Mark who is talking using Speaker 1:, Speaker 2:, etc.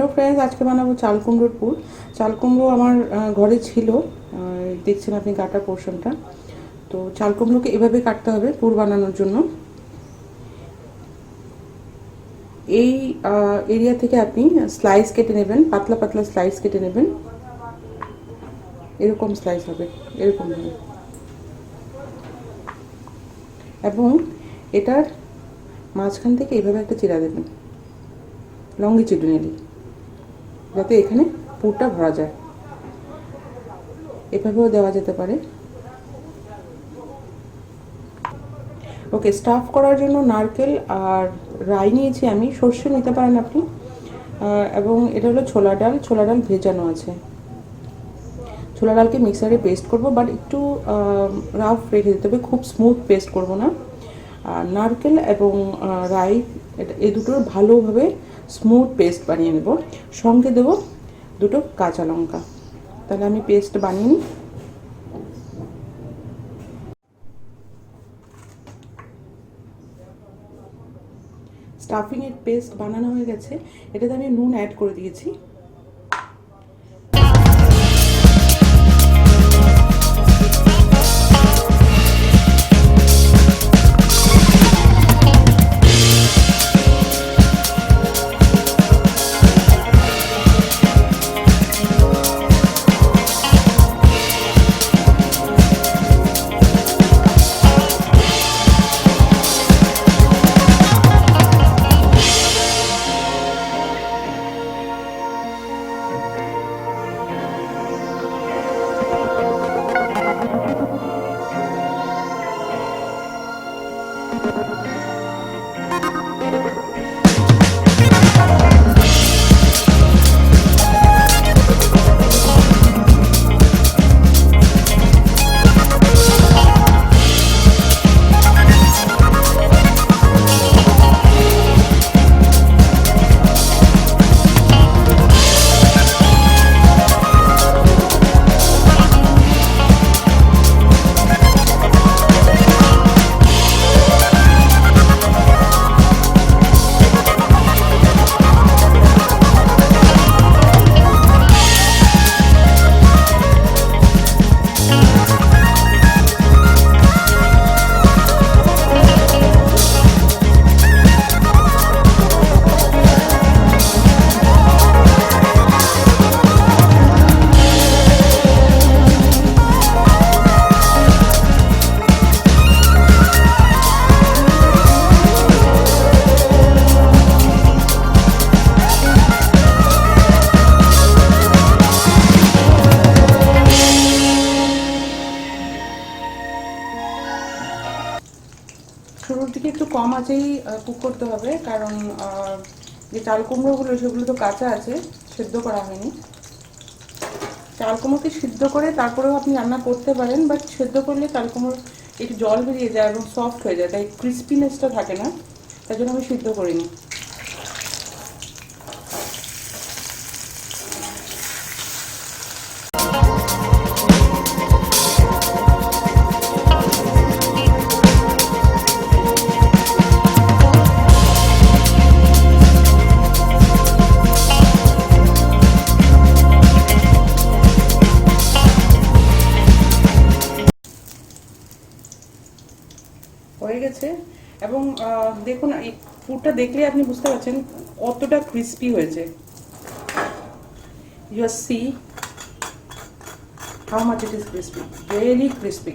Speaker 1: Hello friends, আজকে বানাবো চাল কুমড়োর পুর। চাল কুমড়ো আমার ঘরে ছিল, দেখছেন আপনি কাটা পোর্শনটা। তো চাল কুমড়োকে এভাবে কাটতে হবে পুর বানানোর জন্য। এই এরিয়া থেকে আপনি স্লাইস কেটে নেবেন, পাতলা পাতলা স্লাইস কেটে নেবেন। এরকম স্লাইস হবে, এরকম হবে। এবং এটার মাঝখান থেকে এভাবে একটা চিরা দেবেন, লঙ্গিটিউডিনালি, যাতে এখানে পুরটা ভরা যায়। এভাবেও দেওয়া যেতে পারে। ওকে, স্টাফ করার জন্য নারকেল আর রাই নিয়েছি আমি, সর্ষে নিতে পারেন আপনি। এবং এটা হলো ছোলা ডাল, ছোলা ডাল ভেজানো আছে। ছোলা ডালকে মিক্সারে পেস্ট করব, বাট একটু রাফ রেখে দিতে হবে, খুব স্মুথ পেস্ট করব না। আর নারকেল এবং রাই এই দুটোর ভালোভাবে স্মুথ পেস্ট বানিয়ে নেব। সঙ্গে দেব দুটো কাঁচা লঙ্কা। তাহলে আমি পেস্ট বানিয়ে নিই। স্টাফিংয়ের পেস্ট বানানো হয়ে গেছে, এটাতে আমি নুন অ্যাড করে দিয়েছি। শুরুর দিকে একটু কম আঁচেই কুক করতে হবে, কারণ যে চাল কুমড়োগুলো সেগুলো তো কাঁচা আছে, সেদ্ধ করা হয়নি। চাল কুমড়োকে সিদ্ধ করে তারপরেও আপনি রান্না করতে পারেন, বাট সেদ্ধ করলে চাল কুমড়ো একটু জল বেরিয়ে যায় এবং সফট হয়ে যায়, তাই ক্রিস্পিনেসটা থাকে না, তাই জন্য আমি সিদ্ধ করিনি। হয়ে গেছে। এবং দেখুন, এই পুরটা দেখলে আপনি বুঝতে পারছেন কতটা ক্রিস্পি হয়েছে। You see how much it is crispy, really crispy.